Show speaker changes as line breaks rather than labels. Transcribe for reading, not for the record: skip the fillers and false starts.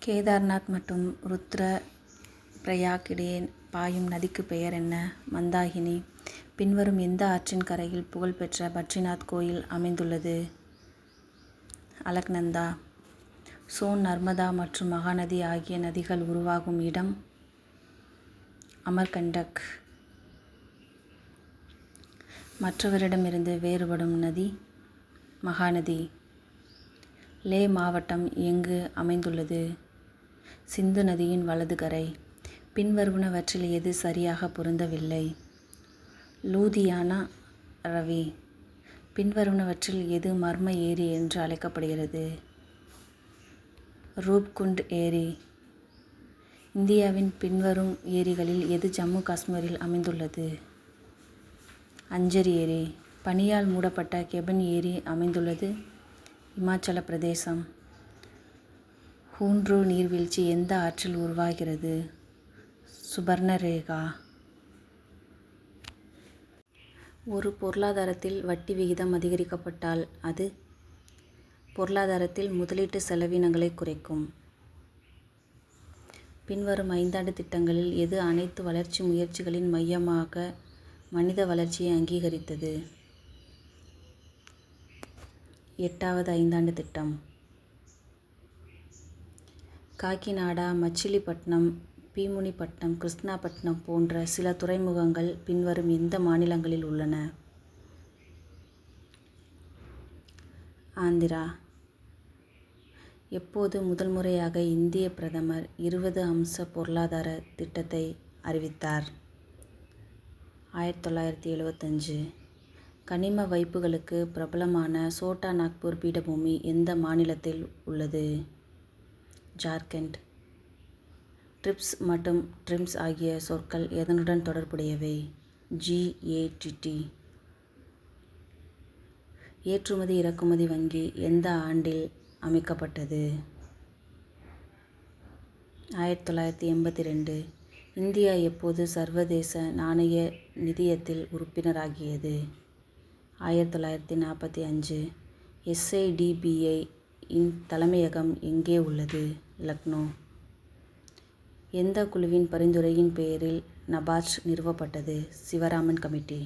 கேதார்நாத் மற்றும் ருத்ர பிரயாக் இடையே பாயும் நதிக்கு பெயர் என்ன? மந்தாகினி. பின்வரும் எந்த ஆற்றின் கரையில் புகழ்பெற்ற பத்ரிநாத் கோயில் அமைந்துள்ளது? அலக்நந்தா. சோன், நர்மதா மற்றும் மகாநதி ஆகிய நதிகள் உருவாகும் இடம் அமர்கண்டக். மற்றவரிடமிருந்து வேறுபடும் நதி மகாநதி. லே மாவட்டம் எங்கு அமைந்துள்ளது? சிந்து நதியின் வலது கரை. பின்வருவனவற்றில் எது சரியாக பொருந்தவில்லை? லூதியானா, ரவி. பின்வருவனவற்றில் எது மர்ம ஏரி என்று அழைக்கப்படுகிறது? ரூப்குண்ட் ஏரி. இந்தியாவின் பின்வரும் ஏரிகளில் எது ஜம்மு காஷ்மீரில் அமைந்துள்ளது? அஞ்சரி ஏரி. பனியால் மூடப்பட்ட கெபன் ஏரி அமைந்துள்ளது இமாச்சல பிரதேசம். ஹூன்ட்ரு நீர்வீழ்ச்சி எந்த ஆற்றில் உருவாகிறது? சுபர்ணரேகா. ஒரு பொருளாதாரத்தில் வட்டி விகிதம் அதிகரிக்கப்பட்டால் அது பொருளாதாரத்தில் முதலீட்டு செலவினங்களை குறைக்கும். பின்வரும் 5 ஆண்டு திட்டங்களில் எது அனைத்து வளர்ச்சி முயற்சிகளின் மையமாக மனித வளர்ச்சியை அங்கீகரித்தது? 8வது ஐந்தாண்டு திட்டம். காக்கிநாடா, மச்சிலிப்பட்டினம், பீமுனிப்பட்டினம், கிருஷ்ணாபட்டினம் போன்ற சில துறைமுகங்கள் பின்வரும் எந்த மாநிலங்களில் உள்ளன? ஆந்திரா. எப்போது முதல் முறையாக இந்திய பிரதமர் 20 அம்ச பொருளாதார திட்டத்தை அறிவித்தார்? 1975. கனிம வைப்புகளுக்கு பிரபலமான சோட்டா நாக்பூர் பீடபூமி எந்த மாநிலத்தில் உள்ளது? ஜார்க்கண்ட். ட்ரிப்ஸ் மற்றும் ட்ரிம்ஸ் ஆகிய சொற்கள் எதனுடன் தொடர்புடையவை? GATT. ஏற்றுமதி இறக்குமதி வங்கி எந்த ஆண்டில் அமைக்கப்பட்டது? 1982. இந்தியா எப்போது சர்வதேச நாணய நிதியத்தில் உறுப்பினராகியது? 1945. SIDBI இன் தலைமையகம் எங்கே உள்ளது? லக்னோ. எந்த குழுவின் பரிந்துரையின் பேரில் நபார்ட் நிறுவப்பட்டது? சிவராமன் கமிட்டி.